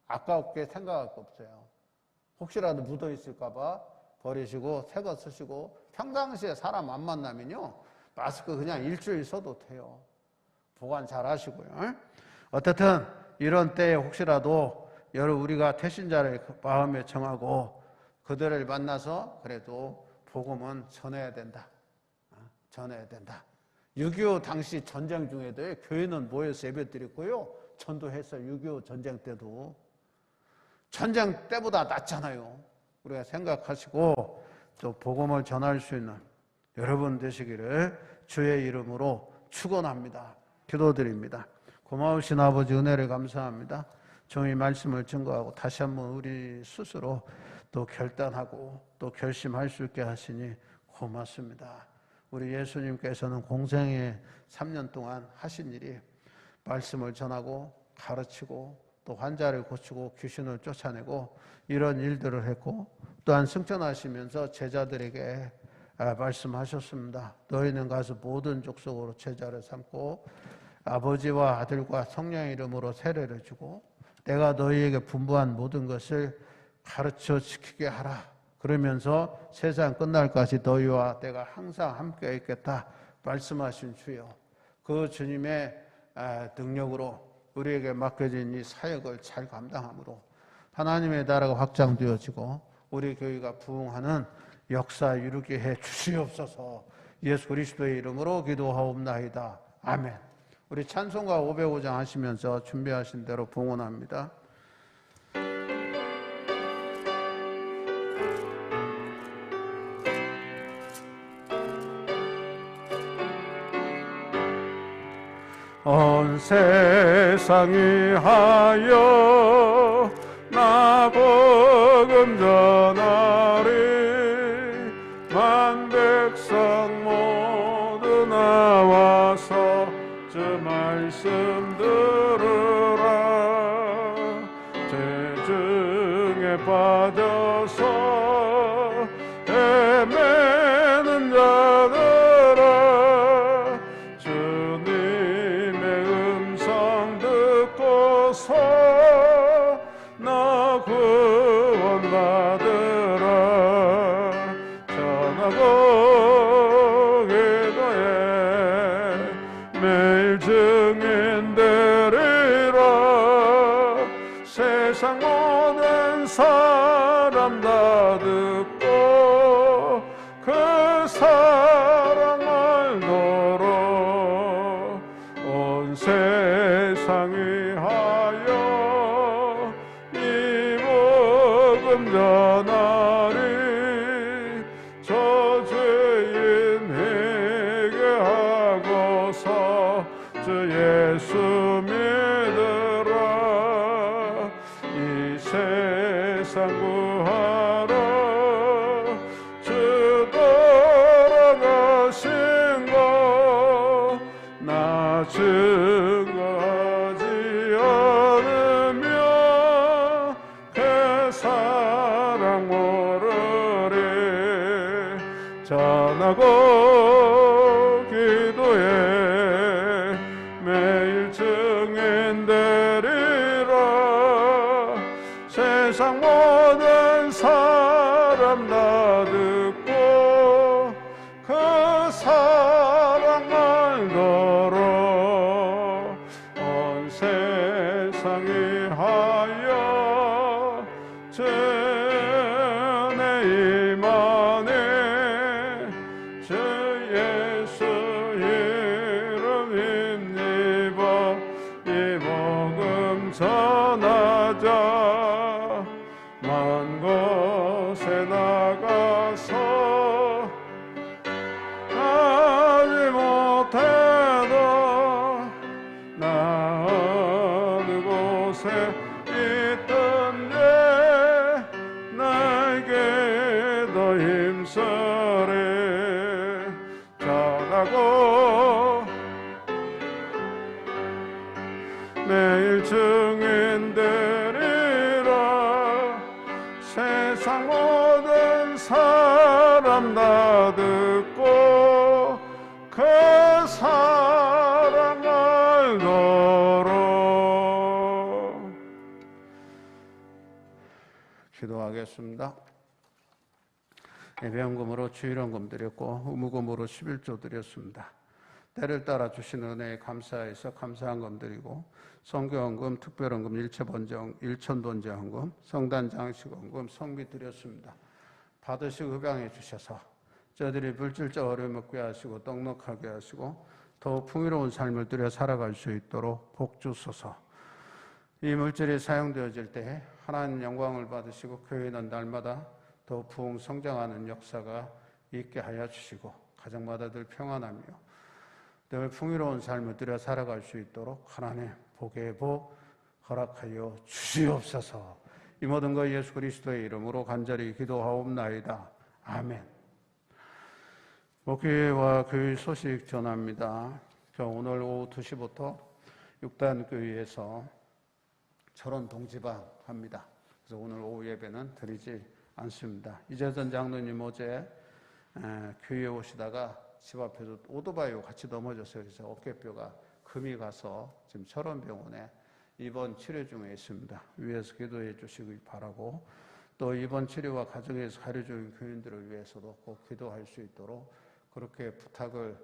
아깝게 생각할 거 없어요. 혹시라도 묻어 있을까 봐 버리시고 새 거 쓰시고, 평상시에 사람 안 만나면요 마스크 그냥 일주일 써도 돼요. 보관 잘 하시고요. 어쨌든 이런 때에 혹시라도 우리가 태신자를 마음에 정하고 그들을 만나서 그래도 복음은 전해야 된다. 전해야 된다. 6.25 당시 전쟁 중에도 교회는 모여서 예배드렸고요, 전도했어요. 6.25 전쟁 때도. 전쟁 때보다 낫잖아요. 우리가 생각하시고 또 복음을 전할 수 있는 여러분 되시기를 주의 이름으로 축원합니다. 기도드립니다. 고마우신 아버지, 은혜를 감사합니다. 종이 말씀을 증거하고 다시 한번 우리 스스로 또 결단하고 또 결심할 수 있게 하시니 고맙습니다. 우리 예수님께서는 공생애 3년 동안 하신 일이 말씀을 전하고 가르치고 또 환자를 고치고 귀신을 쫓아내고 이런 일들을 했고, 또한 승천하시면서 제자들에게 말씀하셨습니다. 너희는 가서 모든 족속으로 제자를 삼고 아버지와 아들과 성령의 이름으로 세례를 주고 내가 너희에게 분부한 모든 것을 가르쳐 지키게 하라. 그러면서 세상 끝날까지 너희와 내가 항상 함께 있겠다 말씀하신 주여, 그 주님의 능력으로 우리에게 맡겨진 이 사역을 잘 감당함으로 하나님의 나라가 확장되어지고 우리 교회가 부흥하는 역사 이루게 해 주시옵소서. 예수 그리스도의 이름으로 기도하옵나이다. 아멘. 우리 찬송가 505장 하시면서 준비하신 대로 봉헌합니다. 온 세상이 하여 나 복음 전하리. 만 백성 모두 나와서 주 말씀 들으라. 죄 중에 빠져서 헤매는 자들아, 나 구원받으라. 전하고 기도해 매일 증인 되리라. 세상 모든 사람 다 듣고 그 사랑 알도록 온 세상이 하여 이 복음 전하리. 저 죄인 회개하고서 주 예수 믿으라. 이 세상 구하러 주 돌아가신 거 나 증거하지 않으며 그 사랑 모르리. 전하고 기도해 매일 증인 되리라. 세상 모든 사람 다 듣고 그 사랑 알도록 온 세상이 하여 전에 임하네. 주 예수 이름 힘입어 이 복음 전하자. 먼 곳에 나가서 하지 못해도 나 어느 곳에 있던지 나에게도 힘쓰리. 전하고 매일 증인 되리라. 세상 모든 사람 다 듣고 기도하겠습니다. 예배헌금으로 주일헌금 드렸고 의무금으로 11조 드렸습니다. 때를 따라 주신 은혜에 감사해서 감사헌금 드리고 성교헌금, 특별헌금, 일천번제헌금, 성단장식헌금, 성비 드렸습니다. 받으시고 흡양해 주셔서 저들이 물질적 어려움을 꾀하시고 떡넉하게 하시고 더욱 풍요로운 삶을 누려 살아갈 수 있도록 복 주소서. 이 물질이 사용되어질 때 하나님 영광을 받으시고 교회는 날마다 더 부흥 성장하는 역사가 있게 하여 주시고 가정마다 늘 평안하며 늘 풍요로운 삶을 누려 살아갈 수 있도록 하나님 복의 복 허락하여 주시옵소서. 이 모든 것 예수 그리스도의 이름으로 간절히 기도하옵나이다. 아멘. 목회와 교회 소식 전합니다. 오늘 오후 2시부터 6단 교회에서 철원 동지방 합니다. 그래서 오늘 오후 예배는 드리지 않습니다. 이재선 장로님 어제 교회에 오시다가 집 앞에서 오토바이와 같이 넘어졌어요. 그래서 어깨뼈가 금이 가서 지금 철원병원에 입원 치료 중에 있습니다. 위에서 기도해 주시기 바라고 또 입원 치료와 가정에서 가려 중인 교인들을 위해서도 꼭 기도할 수 있도록 그렇게 부탁을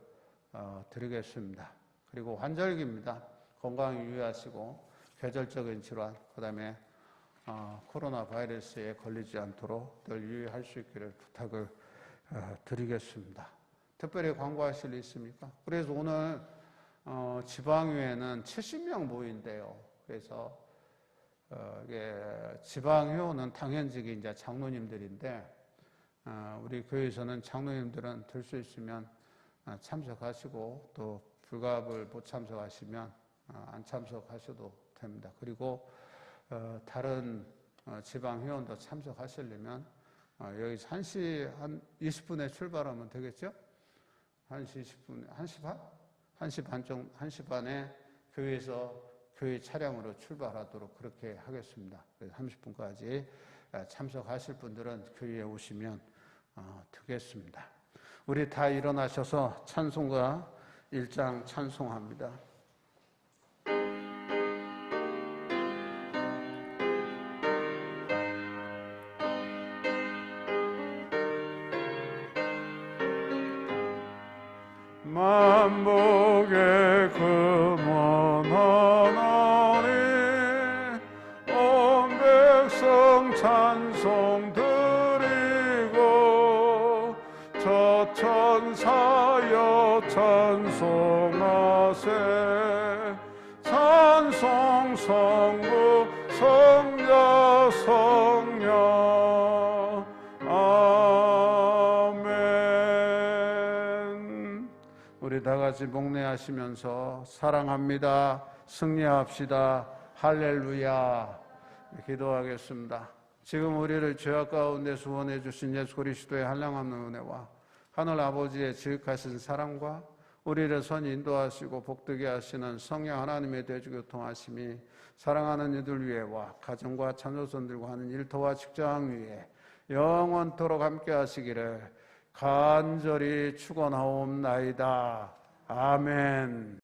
드리겠습니다. 그리고 환절기입니다. 건강 유의하시고 계절적인 질환, 그 다음에 코로나 바이러스에 걸리지 않도록 늘 유의할 수 있기를 부탁을 드리겠습니다. 특별히 광고하실 일 있습니까? 그래서 오늘 지방회는 70명 모인대요. 그래서 이게 지방회원은 당연직이 이제 장로님들인데 우리 교회에서는 장로님들은 될 수 있으면 참석하시고 또 불가합을 못 참석하시면 안 참석하셔도 됩니다. 그리고 다른 지방 회원도 참석하시려면 여기서 1시 한 20분에 출발하면 되겠죠? 1시 20분, 1시 반? 1시 반에 교회에서 교회 차량으로 출발하도록 그렇게 하겠습니다. 그래서 30분까지 참석하실 분들은 교회에 오시면 되겠습니다. 우리 다 일어나셔서 찬송가 1장 찬송합니다. 만복의 금원 하나님 온 백성 찬송 드리고 저 천사여 찬송하세 찬송 성부 성자 성령 아멘. 우리 다 같이 목례하시면서 사랑합니다. 승리합시다. 할렐루야. 기도하겠습니다. 지금 우리를 죄악 가운데 구원해 주신 예수 그리스도의 한량없는 은혜와 하늘 아버지의 지극하신 사랑과 우리를 선 인도하시고 복되게 하시는 성령 하나님의 대주교통하심이 사랑하는 이들 위에와 가정과 자녀손들과 하는 일터와 직장 위에 영원토록 함께 하시기를 간절히 축원하옵나이다. 아멘.